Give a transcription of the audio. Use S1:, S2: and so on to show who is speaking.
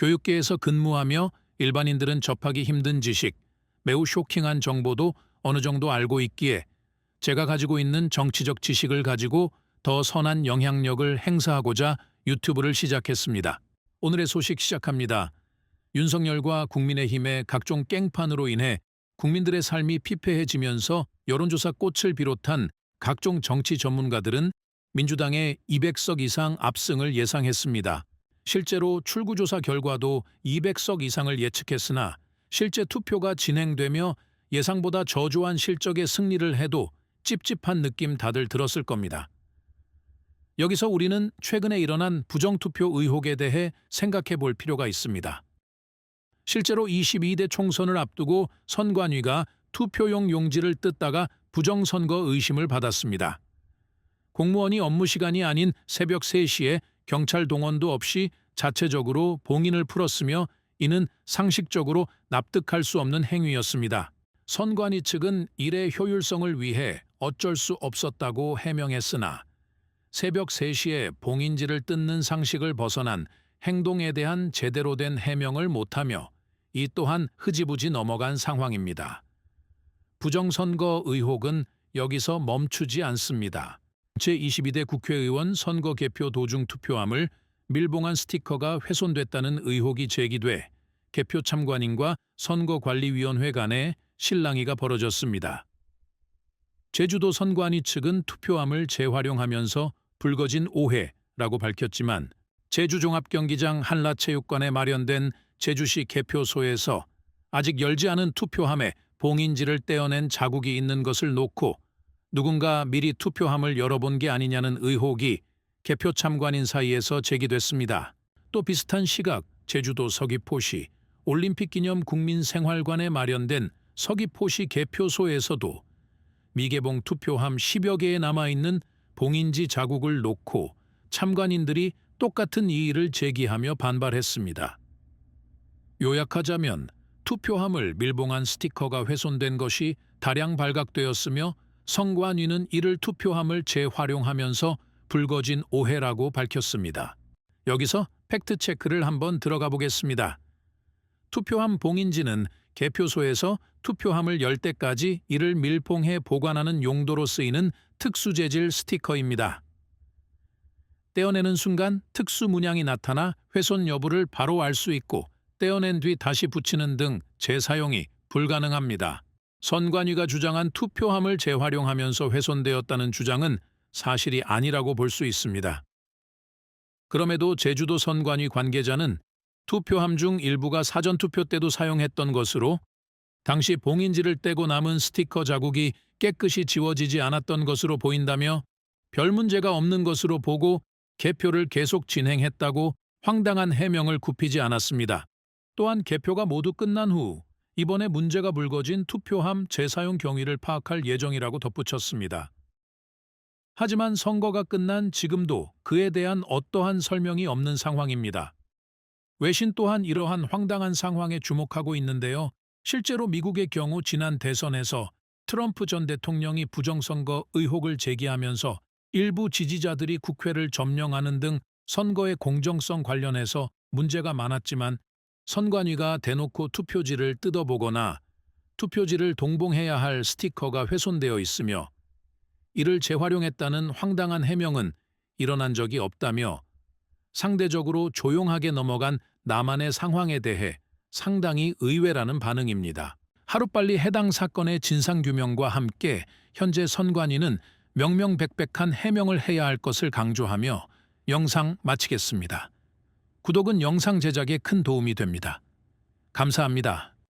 S1: 교육계에서 근무하며 일반인들은 접하기 힘든 지식, 매우 쇼킹한 정보도 어느 정도 알고 있기에 제가 가지고 있는 정치적 지식을 가지고 더 선한 영향력을 행사하고자 유튜브를 시작했습니다. 오늘의 소식 시작합니다. 윤석열과 국민의힘의 각종 깽판으로 인해 국민들의 삶이 피폐해지면서 여론조사 꽃을 비롯한 각종 정치 전문가들은 민주당의 200석 이상 압승을 예상했습니다. 실제로 출구조사 결과도 200석 이상을 예측했으나 실제 투표가 진행되며 예상보다 저조한 실적의 승리를 해도 찝찝한 느낌 다들 들었을 겁니다. 여기서 우리는 최근에 일어난 부정투표 의혹에 대해 생각해 볼 필요가 있습니다. 실제로 22대 총선을 앞두고 선관위가 투표용 용지를 뜯다가 부정선거 의심을 받았습니다. 공무원이 업무 시간이 아닌 새벽 3시에 경찰 동원도 없이 자체적으로 봉인을 풀었으며 이는 상식적으로 납득할 수 없는 행위였습니다. 선관위 측은 일의 효율성을 위해 어쩔 수 없었다고 해명했으나 새벽 3시에 봉인지를 뜯는 상식을 벗어난 행동에 대한 제대로 된 해명을 못하며 이 또한 흐지부지 넘어간 상황입니다. 부정선거 의혹은 여기서 멈추지 않습니다. 제22대 국회의원 선거 개표 도중 투표함을 밀봉한 스티커가 훼손됐다는 의혹이 제기돼 개표 참관인과 선거관리위원회 간에 실랑이가 벌어졌습니다. 제주도 선관위 측은 투표함을 재활용하면서 불거진 오해라고 밝혔지만 제주종합경기장 한라체육관에 마련된 제주시 개표소에서 아직 열지 않은 투표함에 봉인지를 떼어낸 자국이 있는 것을 놓고 누군가 미리 투표함을 열어본 게 아니냐는 의혹이 개표 참관인 사이에서 제기됐습니다. 또 비슷한 시각 제주도 서귀포시 올림픽기념 국민생활관에 마련된 서귀포시 개표소에서도 미개봉 투표함 10여 개에 남아있는 봉인지 자국을 놓고 참관인들이 똑같은 이의를 제기하며 반발했습니다. 요약하자면 투표함을 밀봉한 스티커가 훼손된 것이 다량 발각되었으며 선관위는 이를 투표함을 재활용하면서 불거진 오해라고 밝혔습니다. 여기서 팩트체크를 한번 들어가 보겠습니다. 투표함 봉인지는 개표소에서 투표함을 열 때까지 이를 밀봉해 보관하는 용도로 쓰이는 특수재질 스티커입니다. 떼어내는 순간 특수 문양이 나타나 훼손 여부를 바로 알 수 있고 떼어낸 뒤 다시 붙이는 등 재사용이 불가능합니다. 선관위가 주장한 투표함을 재활용하면서 훼손되었다는 주장은 사실이 아니라고 볼 수 있습니다. 그럼에도 제주도 선관위 관계자는 투표함 중 일부가 사전투표 때도 사용했던 것으로 당시 봉인지를 떼고 남은 스티커 자국이 깨끗이 지워지지 않았던 것으로 보인다며 별 문제가 없는 것으로 보고 개표를 계속 진행했다고 황당한 해명을 굽히지 않았습니다. 또한 개표가 모두 끝난 후 이번에 문제가 불거진 투표함 재사용 경위를 파악할 예정이라고 덧붙였습니다. 하지만 선거가 끝난 지금도 그에 대한 어떠한 설명이 없는 상황입니다. 외신 또한 이러한 황당한 상황에 주목하고 있는데요. 실제로 미국의 경우 지난 대선에서 트럼프 전 대통령이 부정선거 의혹을 제기하면서 일부 지지자들이 국회를 점령하는 등 선거의 공정성 관련해서 문제가 많았지만 선관위가 대놓고 투표지를 뜯어보거나 투표지를 동봉해야 할 스티커가 훼손되어 있으며 이를 재활용했다는 황당한 해명은 일어난 적이 없다며 상대적으로 조용하게 넘어간 나만의 상황에 대해 상당히 의외라는 반응입니다. 하루빨리 해당 사건의 진상규명과 함께 현재 선관위는 명명백백한 해명을 해야 할 것을 강조하며 영상 마치겠습니다. 구독은 영상 제작에 큰 도움이 됩니다. 감사합니다.